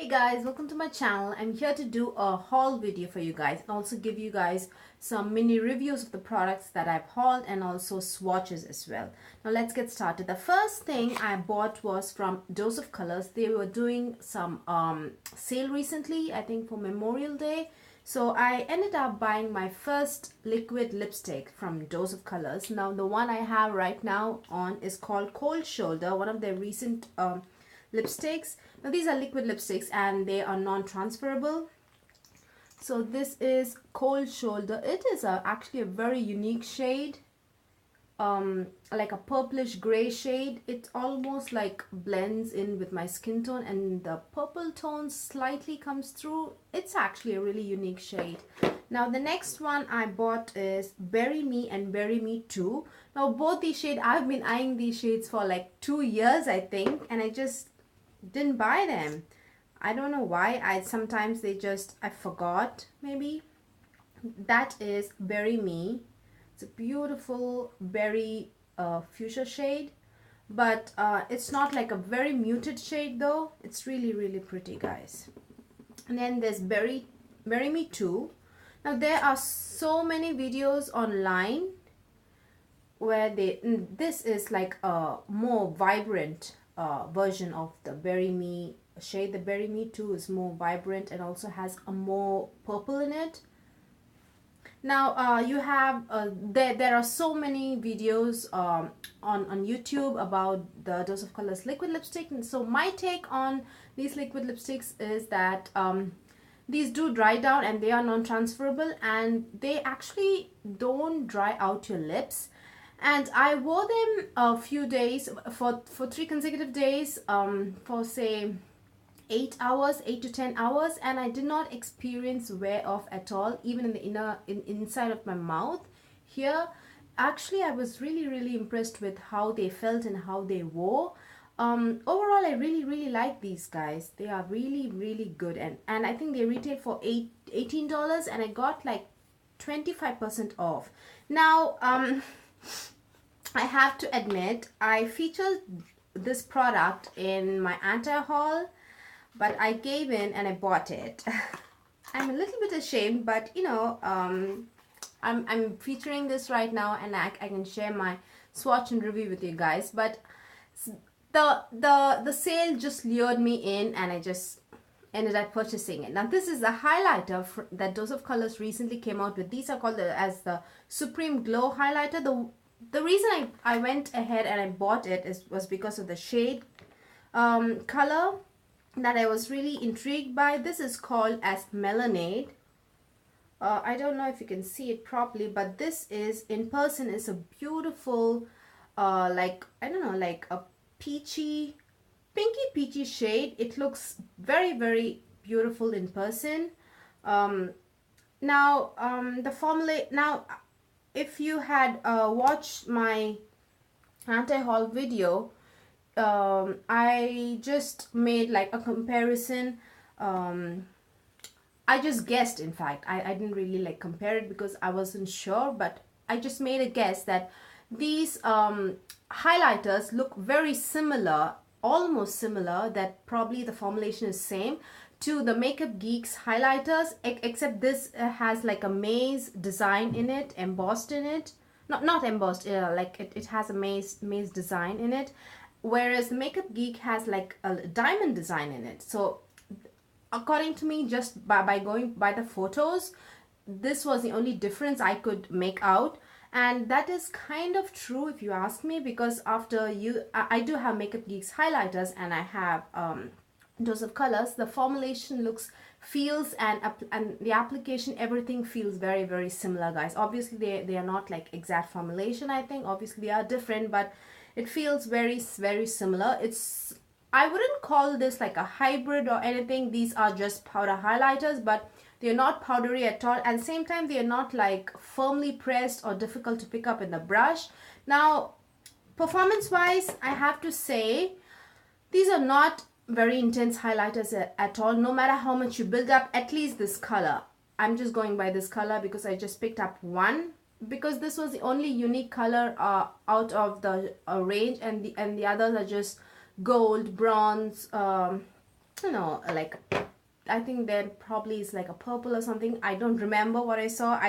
Hey guys, welcome to my channel. I'm here to do a haul video for you guys and also give you guys some mini reviews of the products that I've hauled and also swatches as well. Now let's get started. The first thing I bought was from Dose of Colors. They were doing some sale recently, I think for Memorial Day. So I ended up buying my first liquid lipstick from Dose of Colors. Now the one I have right now on is called Cold Shoulder, one of their recent lipsticks. Now these are liquid lipsticks and they are non-transferable. So this is Cold Shoulder. It is actually a very unique shade, like a purplish gray shade. It almost like blends in with my skin tone and the purple tone slightly comes through. It's actually a really unique shade. Now the next one I bought is Berry Me and Berry Me 2. Now both these shades, I've been eyeing these shades for like 2 years I think, and I just didn't buy them. I don't know why. Sometimes I forgot maybe. That is Berry Me. It's a beautiful berry fuchsia shade, but it's not like a very muted shade though. It's really pretty, guys. And then there's Berry Me 2. Now there are so many videos online where this is like a more vibrant version of the Berry Me shade. The Berry Me 2 is more vibrant and also has a more purple in it. Now you have there are so many videos on YouTube about the Dose of Colors liquid lipstick, and so my take on these liquid lipsticks is that these do dry down and they are non-transferable and they actually don't dry out your lips. And I wore them a few days, for 3 consecutive days, for say 8 hours, 8 to 10 hours, and I did not experience wear off at all, even in the inside of my mouth here. Actually, I was really impressed with how they felt and how they wore. Overall, I really like these guys. They are really good, and I think they retail for $18 and I got like 25% off. Now I have to admit, I featured this product in my anti-haul, but I gave in and I bought it. I'm a little bit ashamed, but you know, I'm featuring this right now and I can share my swatch and review with you guys. But the sale just lured me in and I just ended up purchasing it. Now this is a highlighter that Dose of Colors recently came out with. These are called as the Supreme Glow Highlighter. The reason I went ahead and I bought it was because of the shade color that I was really intrigued by. This is called as MELONADE. I don't know if you can see it properly, but this is in person is a beautiful like, I don't know, like a pinky peachy shade. It looks very beautiful in person. Now the formula, now if you had watched my anti-haul video, I just made like a comparison. I just guessed, in fact. I didn't really like compare it because I wasn't sure, but I just made a guess that these highlighters look very similar, almost similar, that probably the formulation is same to the Makeup Geek's highlighters, except this has like a maze design in it, embossed in it. Not embossed, like it has a maze design in it, whereas the Makeup Geek has like a diamond design in it. So according to me, just by going by the photos, this was the only difference I could make out. And that is kind of true if you ask me, because I do have Makeup Geek's highlighters and I have Dose of Colors. The formulation feels and the application, everything feels very similar, guys. Obviously they are not like exact formulation, I think. Obviously they are different, but it feels very similar. I wouldn't call this like a hybrid or anything. These are just powder highlighters, but they're not powdery at all. At the same time, they're not like firmly pressed or difficult to pick up in the brush. Now performance wise, I have to say these are not very intense highlighters at all. No matter how much you build up, at least this color, I'm just going by this color because I just picked up one, because this was the only unique color out of the range, and the others are just gold, bronze, you know, like, I think there probably is like a purple or something. I don't remember what I saw.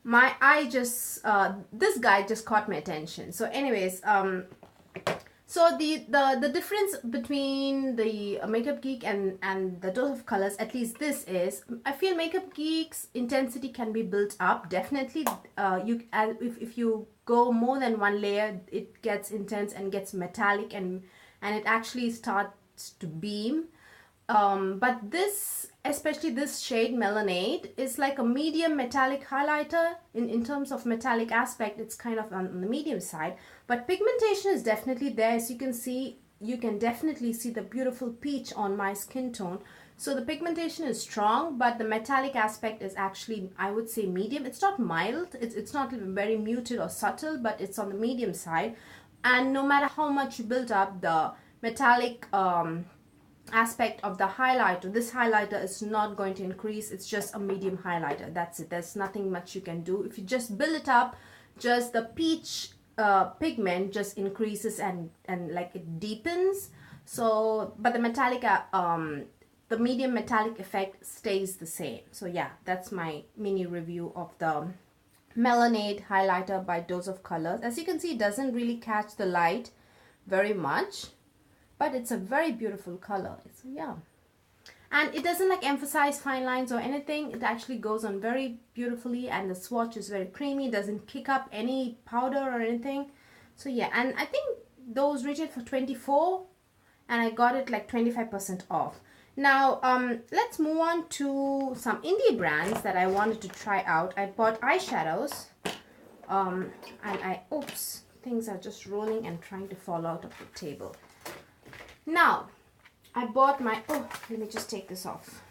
My eye just, this guy just caught my attention. So anyways, so the difference between the Makeup Geek and the Dose of Colors, at least this is, I feel Makeup Geek's intensity can be built up. Definitely, if you go more than one layer, it gets intense and gets metallic, and it actually starts to beam. But this, especially this shade Melonade, is like a medium metallic highlighter. In terms of metallic aspect, it's kind of on the medium side, but pigmentation is definitely there. As you can see, you can definitely see the beautiful peach on my skin tone. So the pigmentation is strong, but the metallic aspect is actually, I would say, medium. It's not mild, it's not very muted or subtle, but it's on the medium side. And no matter how much you build up the metallic aspect of the highlighter, this highlighter is not going to increase. It's just a medium highlighter, that's it. There's nothing much you can do. If you just build it up, just the peach pigment just increases and like it deepens. So but the metallic the medium metallic effect stays the same. So yeah, that's my mini review of the Melonade highlighter by Dose of Colors. As you can see, it doesn't really catch the light very much, but it's a very beautiful color. So yeah, and it doesn't like emphasize fine lines or anything. It actually goes on very beautifully, and the swatch is very creamy, doesn't kick up any powder or anything. So yeah, and I think those retail for $24 and I got it like 25% off. Now let's move on to some indie brands that I wanted to try out. I bought eyeshadows and oops, things are just rolling and trying to fall out of the table. Now, I bought my, let me just take this off.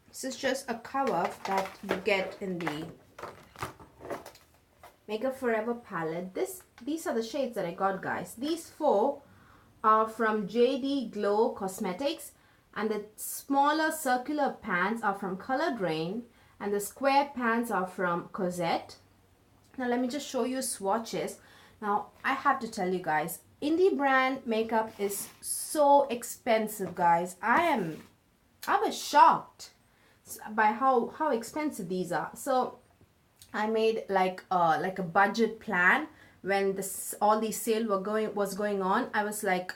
This is just a cover that you get in the Makeup Forever palette. These are the shades that I got, guys. These 4 are from JD Glow Cosmetics, and the smaller circular pans are from Raine, and the square pans are from Cozzette. Now, let me just show you swatches. Now, I have to tell you guys, indie brand makeup is so expensive, guys. I was shocked by how expensive these are. So I made like a budget plan when all these sale was going on. I was like,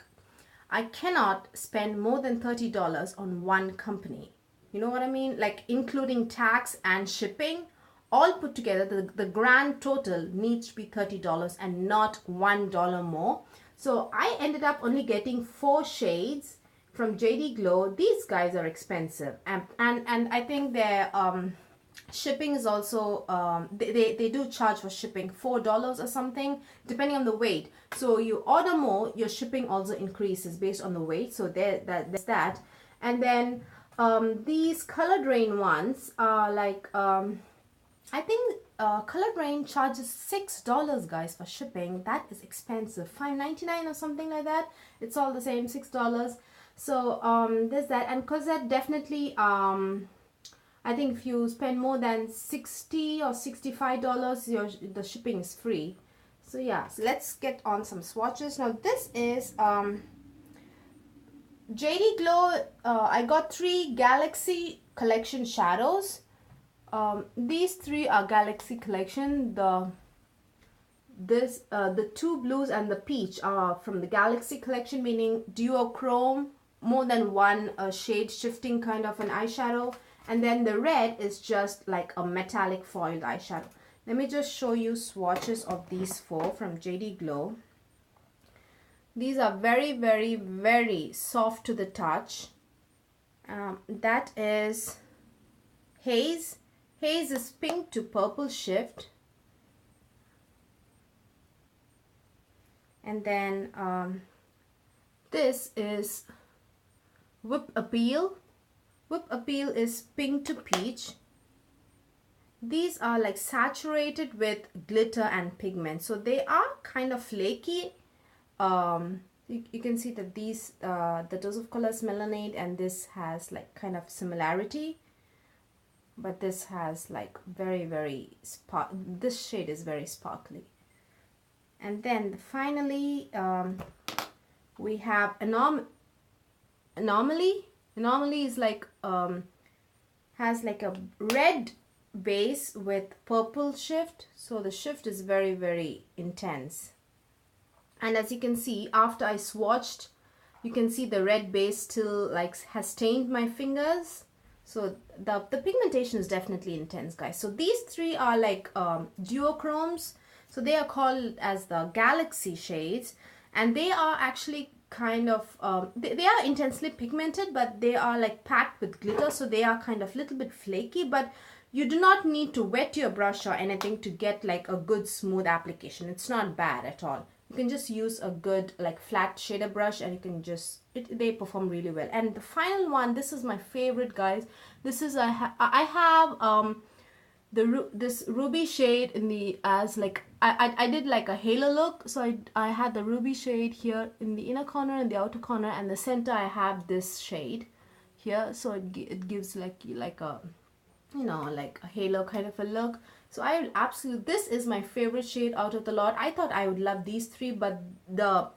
I cannot spend more than $30 on one company. You know what I mean? Like including tax and shipping, all put together, the grand total needs to be $30 and not $1 more. So I ended up only getting 4 shades from JD Glow. These guys are expensive, and I think their shipping is also they do charge for shipping $4 or something depending on the weight. So you order more, your shipping also increases based on the weight. So there's that. And then these colored rain ones are like I think Colored Rain charges $6, guys, for shipping. That is expensive. $5.99 or something like that. It's all the same, $6. So there's that. And Cozzette definitely, I think if you spend more than $60 or $65, the shipping is free. So yeah, so let's get on some swatches. Now this is JD Glow. I got 3 Galaxy Collection shadows. These 3 are Galaxy Collection. The 2 blues and the peach are from the Galaxy Collection, meaning duochrome, more than one shade shifting kind of an eyeshadow. And then the red is just like a metallic foiled eyeshadow. Let me just show you swatches of these 4 from JD Glow. These are very, very, very soft to the touch. That is Haze. Haze is pink to purple shift. And then this is Whip Appeal. Whip Appeal is pink to peach. These are like saturated with glitter and pigment. So they are kind of flaky. You can see that these, the Dose of Colors Melonade and this has like kind of similarity. But this has like very, very this shade is very sparkly. And then finally we have Anomaly. Anomaly is like has like a red base with purple shift, so the shift is very, very intense. And as you can see, after I swatched, you can see the red base still like has stained my fingers. So the pigmentation is definitely intense, guys. So these three are like duochromes. So they are called as the galaxy shades, and they are actually kind of they are intensely pigmented, but they are like packed with glitter, so they are kind of little bit flaky, but you do not need to wet your brush or anything to get like a good smooth application. It's not bad at all. You can just use a good like flat shader brush and you can just they perform really well. And the final one, this is my favorite, guys. This is I have this ruby shade in the as like I did like a halo look, so I had the ruby shade here in the inner corner and the outer corner, and the center I have this shade here, so it gives like a, you know, like a halo kind of a look. So I absolutely, this is my favorite shade out of the lot. I thought I would love these three, but the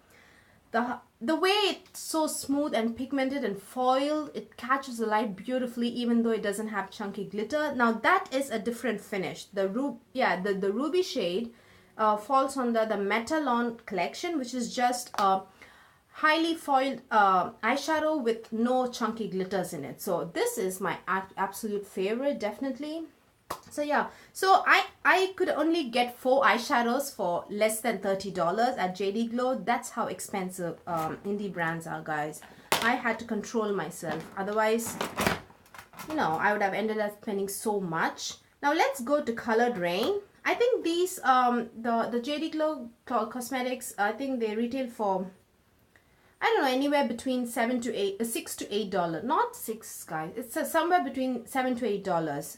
way it's so smooth and pigmented and foiled, it catches the light beautifully even though it doesn't have chunky glitter. Now that is a different finish. The ruby shade falls under the Metalon collection, which is just a highly foiled eyeshadow with no chunky glitters in it. So this is my absolute favorite, definitely. So yeah, so I could only get 4 eyeshadows for less than $30 at JD Glow. That's how expensive indie brands are, guys. I had to control myself, otherwise, you know, I would have ended up spending so much. Now let's go to Colored Rain. I think these the JD Glow cosmetics, I think they retail for, I don't know, anywhere between $6 to $8. Not 6, guys. It's somewhere between $7 to $8.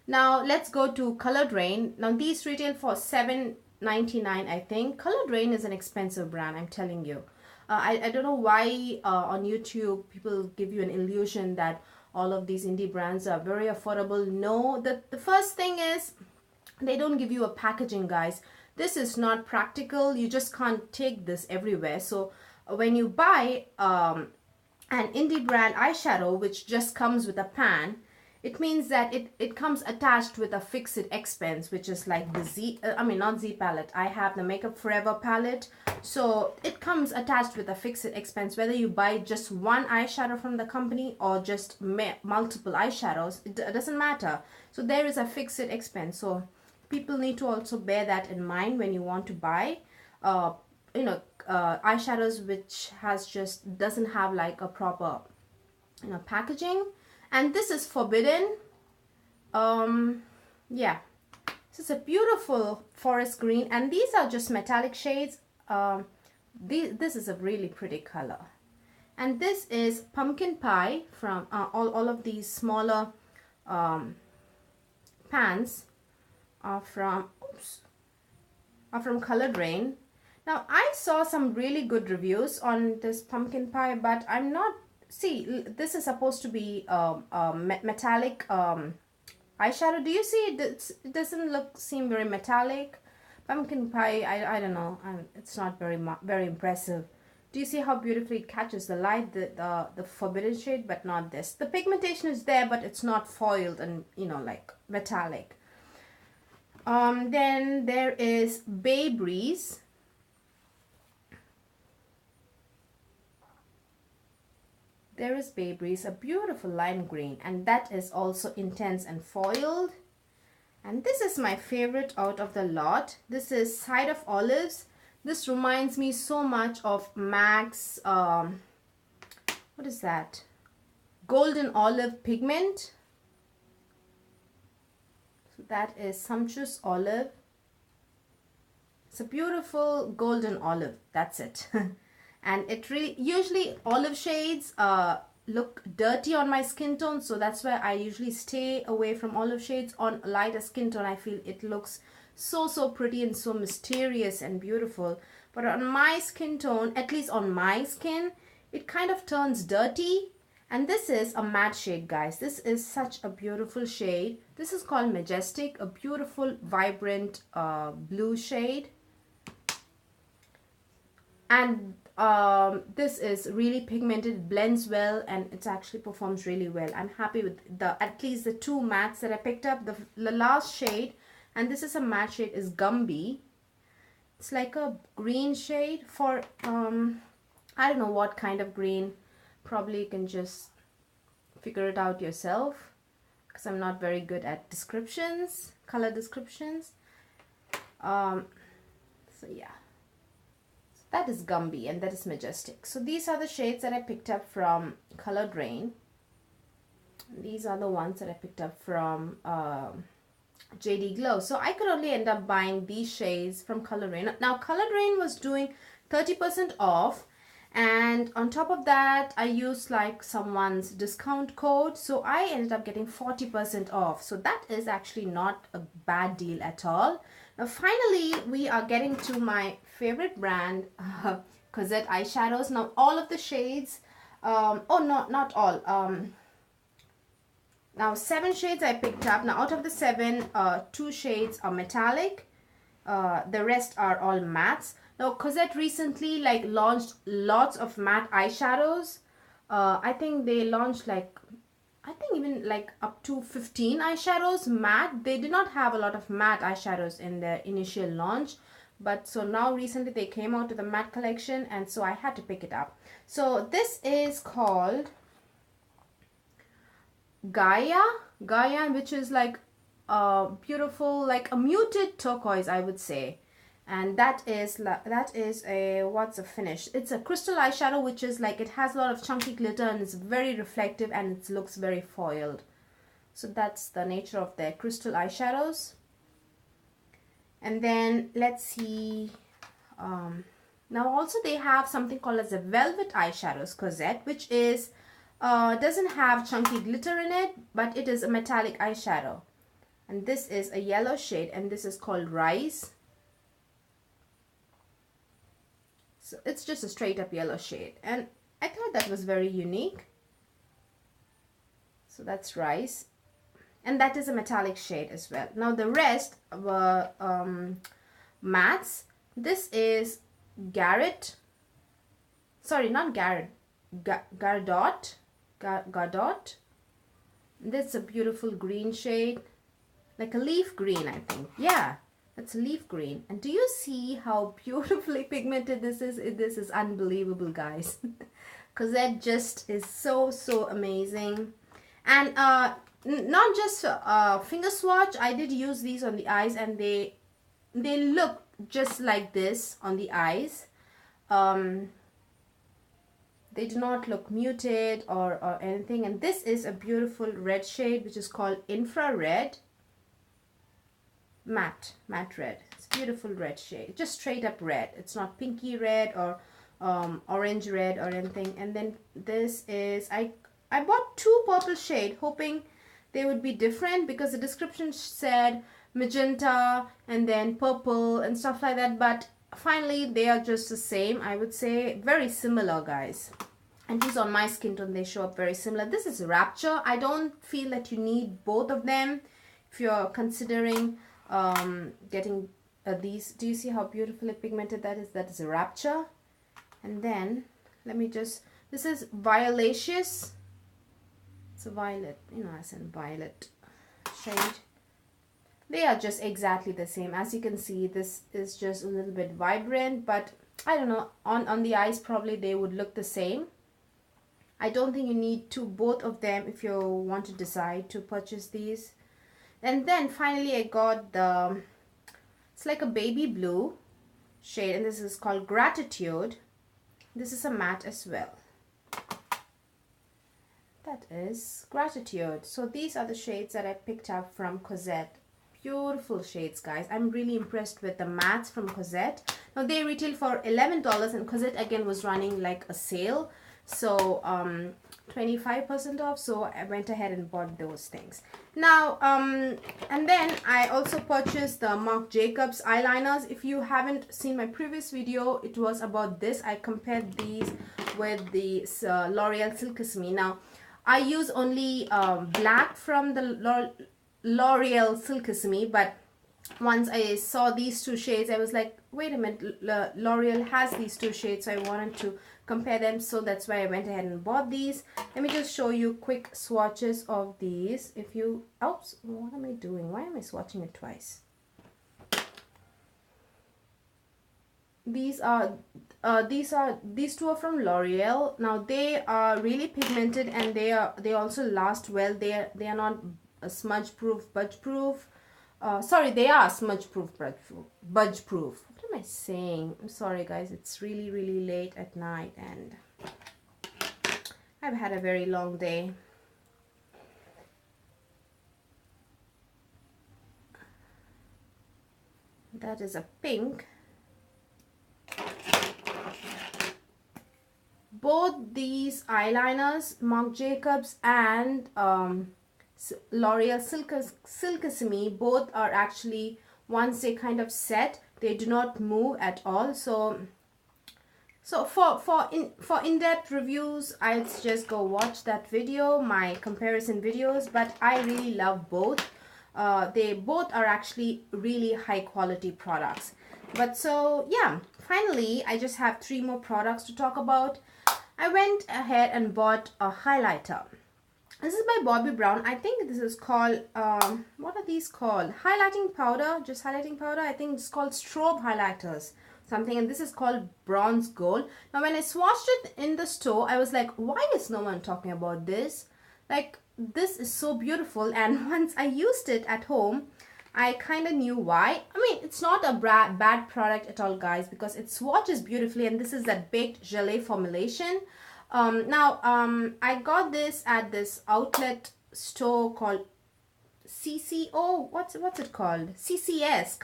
Now let's go to Colored Rain. Now these retail for $7.99, I think. Colored Rain is an expensive brand, I'm telling you. I don't know why on YouTube people give you an illusion that all of these indie brands are very affordable. No, the first thing is they don't give you a packaging, guys. This is not practical. You just can't take this everywhere. So when you buy an indie brand eyeshadow which just comes with a pan, it means that it comes attached with a fixed expense, which is like the not Z palette. I have the Makeup Forever palette. So it comes attached with a fixed expense, whether you buy just one eyeshadow from the company or just multiple eyeshadows, it doesn't matter. So there is a fixed expense. So people need to also bear that in mind when you want to buy, eyeshadows which doesn't have like a proper, packaging. And this is Forbidden. Yeah, this is a beautiful forest green, and these are just metallic shades. This is a really pretty color. And this is Pumpkin Pie. From all of these smaller pans are from Colored Rain. Now I saw some really good reviews on this Pumpkin Pie, but I'm not. See, this is supposed to be metallic eyeshadow. Do you see it doesn't seem very metallic? Pumpkin Pie, I don't know, it's not very impressive. Do you see how beautifully it catches the light, the Forbidden shade, but not this. The pigmentation is there, but it's not foiled and, like metallic. Then there is Baybreeze. There is Baybreeze, a beautiful lime green, and that is also intense and foiled. And this is my favorite out of the lot. This is Side of Olives. This reminds me so much of MAC's, what is that? Golden Olive Pigment. So that is Sumptuous Olive. It's a beautiful golden olive, that's it. And it really, usually olive shades look dirty on my skin tone, so that's why I usually stay away from olive shades. On a lighter skin tone, I feel it looks so pretty and so mysterious and beautiful. But on my skin tone, at least on my skin, it kind of turns dirty. And this is a matte shade, guys. This is such a beautiful shade. This is called Majestic, a beautiful, vibrant blue shade. And this is really pigmented, blends well, and it actually performs really well. I'm happy with at least the two mattes that I picked up. The last shade, and this is a matte shade, is Gumby. It's like a green shade for I don't know what kind of green. Probably you can just figure it out yourself, because I'm not very good at descriptions, color descriptions. So yeah, so that is Gumby and that is Majestic. So these are the shades that I picked up from Colored Raine. These are the ones that I picked up from JD Glow. So I could only end up buying these shades from Colored Raine. Now Colored Raine was doing 30% off, and on top of that I used like someone's discount code, so I ended up getting 40% off. So that is actually not a bad deal at all. Now finally we are getting to my favorite brand, Cozzette eyeshadows. Now all of the shades, oh no, not all, now 7 shades I picked up. Now out of the 7, 2 shades are metallic, the rest are all mattes. Now Cozzette recently like launched lots of matte eyeshadows. I think they launched like, I think even like up to 15 eyeshadows matte. They did not have a lot of matte eyeshadows in their initial launch, but so now recently they came out with the matte collection, and so I had to pick it up. So this is called Gaia, which is like a beautiful, like a muted turquoise, I would say. And that is a, what's the finish? It's a crystal eyeshadow, which is like, it has a lot of chunky glitter and it's very reflective and it looks very foiled. So that's the nature of their crystal eyeshadows. And then let's see, now also they have something called as a velvet eyeshadows, Cozzette, which is doesn't have chunky glitter in it, but it is a metallic eyeshadow. And this is a yellow shade, and this is called Rice. So it's just a straight up yellow shade, and I thought that was very unique. So that's Rice, and that is a metallic shade as well. Now the rest were mattes. This is Garrett, sorry, not Garrett, Gardot. This is a beautiful green shade, like a leaf green, I think. Yeah, that's a leaf green. And do you see how beautifully pigmented this is? This is unbelievable, guys. Cozzette just is so amazing. And not just finger swatch, I did use these on the eyes, and they look just like this on the eyes. They do not look muted or anything. And this is a beautiful red shade, which is called Infrared Matte Red. It's a beautiful red shade, just straight up red. It's not pinky red or orange red or anything. And then this is, I bought 2 purple shade, hoping they would be different, because the description said magenta and then purple and stuff like that, but finally they are just the same. I would say very similar, guys. And these on my skin tone, they show up very similar. This is Rapture. I don't feel that you need both of them if you're considering getting these. Do you see how beautifully pigmented that is? That is a Rapture. And then let me just, this is Violaceous. It's a violet, you know, as in violet shade. They are just exactly the same. As you can see, this is just a little bit vibrant, but I don't know, on the eyes probably they would look the same. I don't think you need both of them if you want to decide to purchase these. And then finally I got the, it's like a baby blue shade, and this is called Gratitude. This is a matte as well. That is Gratitude. So these are the shades that I picked up from Cozzette. Beautiful shades, guys. I'm really impressed with the mattes from Cozzette. Now they retail for $11, and Cozzette again was running like a sale, so 25% off. So I went ahead and bought those things. Now and then I also purchased the Marc Jacobs eyeliners. If you haven't seen my previous video, it was about this. I compared these with the L'Oreal Silkissime. Now I use only black from the L'Oreal Silkissime, but once I saw these 2 shades, I was like, wait a minute, L'Oreal has these two shades, so I wanted to compare them, so that's why I went ahead and bought these. Let me just show you quick swatches of these. If you, oops, what am I doing? Why am I swatching it twice? These two are from L'Oreal. Now they are really pigmented, and they also last well. They are not smudge proof, budge proof. Sorry, they are smudge proof, budge proof. What am I saying? I'm sorry guys, it's really late at night and I've had a very long day. That is a pink. Both these eyeliners, Marc Jacobs and L'Oreal Silkissime, both are actually, once they kind of set, they do not move at all. So for in-depth reviews, I'd just go watch that video, my comparison videos. But I really love both. They both are actually really high quality products. But so yeah, finally I just have 3 more products to talk about. I went ahead and bought a highlighter. This is by Bobbi Brown. I think this is called, what are these called? Highlighting powder, just highlighting powder. I think it's called strobe highlighters, something. And this is called bronze gold. Now when I swatched it in the store, I was like, why is no one talking about this? Like, this is so beautiful. And once I used it at home, I kind of knew why. I mean, it's not a bad product at all, guys, because it swatches beautifully, and this is that baked gelée formulation. I got this at this outlet store called CCO. What's it called? CCS,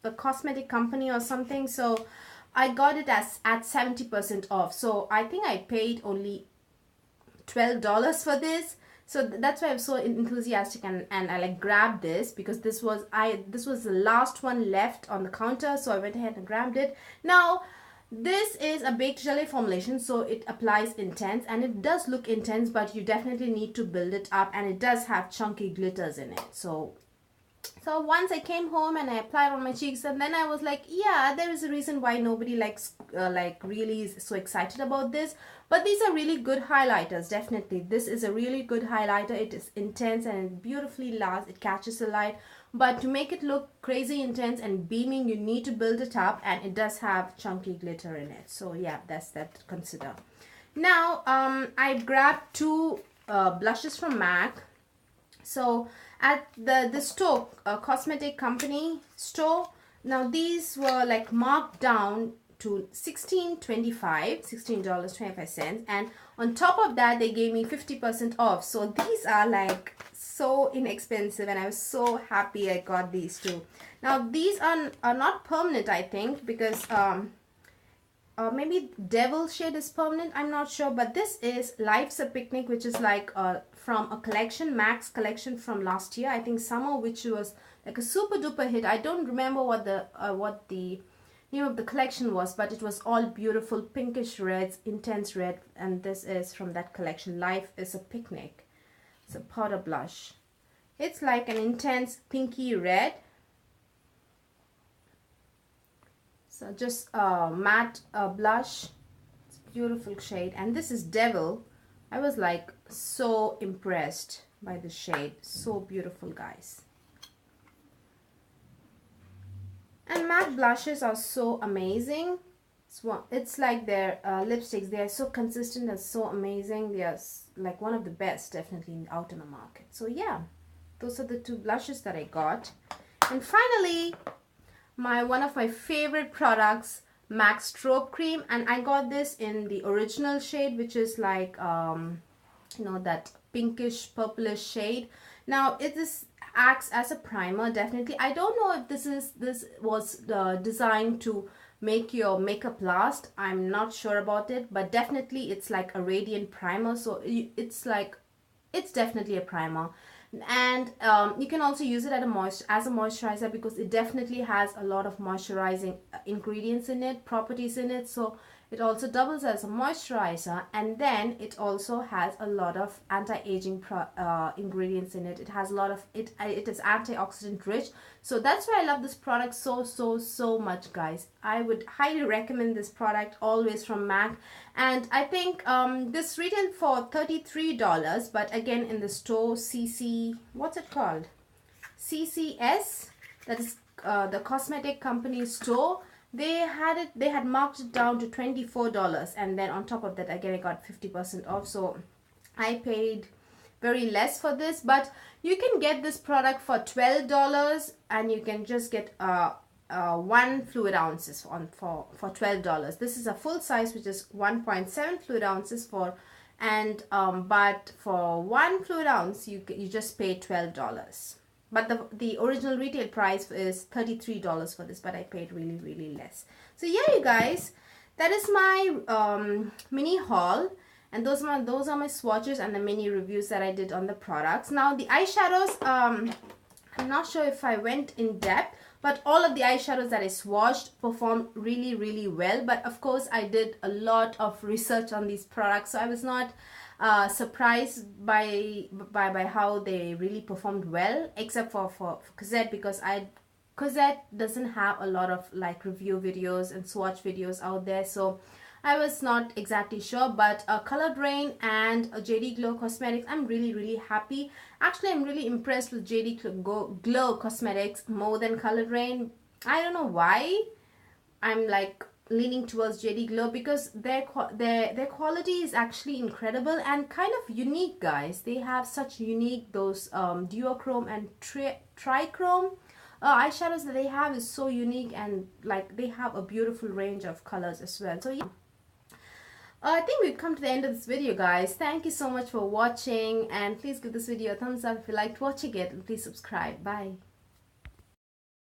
the cosmetic company or something. So I got it at 70% off. So I think I paid only $12 for this. So that's why I'm so enthusiastic, and I like grabbed this because this was the last one left on the counter, so I went ahead and grabbed it. Now this is a baked gelée formulation, so it applies intense, and it does look intense, but you definitely need to build it up, and it does have chunky glitters in it. So once I came home and I applied on my cheeks, and then I was like, yeah, there is a reason why nobody likes really is so excited about this. But these are really good highlighters, definitely. This is a really good highlighter. It is intense and it beautifully lasts. It catches the light. But to make it look crazy intense and beaming, you need to build it up, and it does have chunky glitter in it. So yeah, that's that to consider. Now, I grabbed 2 blushes from MAC. So at the store, cosmetic company store, now these were like marked down to $16.25, and on top of that they gave me 50% off. So these are like so inexpensive, and I was so happy I got these 2. Now these are not permanent, I think, because maybe Devil shade is permanent, I'm not sure. But this is Life's a Picnic, which is like from a collection, Mac's collection from last year, I think summer, which was like a super duper hit. I don't remember what the name of the collection was, but it was all beautiful pinkish reds, intense red, and this is from that collection, Life is a Picnic. It's a powder blush. It's like an intense pinky red. So just matte blush. It's a beautiful shade, and this is Devil. I was like so impressed by the shade. So beautiful, guys. And matte blushes are so amazing. It's like their lipsticks. They are so consistent and so amazing. They are like one of the best, definitely out in the market. So yeah, those are the 2 blushes that I got. And finally, one of my favorite products, MAC Strobe Cream, and I got this in the original shade, which is like you know, that pinkish purplish shade. Now it acts as a primer, definitely. I don't know if this was designed to make your makeup last. I'm not sure about it, but definitely it's like a radiant primer. So it's definitely a primer. And you can also use it as a moisturizer, because it definitely has a lot of moisturizing ingredients in it, properties in it. So It also doubles as a moisturizer, and then it also has a lot of anti-aging ingredients in it. It has a lot of it is antioxidant rich, so that's why I love this product so much, guys. I would highly recommend this product always from MAC. And I think this retailed for $33, but again in the store, what's it called, CCS, that is the cosmetic company store, they had marked it down to $24, and then on top of that again I got 50% off. So I paid very less for this, but you can get this product for $12, and you can just get 1 fluid ounces for $12. This is a full size, which is 1.7 fluid ounces for, and but for 1 fluid ounce you just pay $12. But the original retail price is $33 for this, but I paid really less. So yeah, you guys, that is my mini haul, and those are my swatches and the mini reviews that I did on the products. Now the eyeshadows, I'm not sure if I went in depth, but all of the eyeshadows that I swatched performed really well. But of course I did a lot of research on these products, so I was not surprised by how they really performed well, except for Cozzette, because Cozzette doesn't have a lot of like review videos and swatch videos out there, so I was not exactly sure. But Colored Raine and JD Glow Cosmetics, I'm really happy. Actually, I'm really impressed with JD Glow Cosmetics more than Colored Raine. I don't know why I'm like leaning towards JD Glow, because their quality is actually incredible and kind of unique, guys. They have such unique those duochrome and trichrome eyeshadows that they have is so unique, and like they have a beautiful range of colors as well. So yeah, I think we've come to the end of this video, guys. Thank you so much for watching, and please give this video a thumbs up if you liked watching it, and please subscribe. Bye.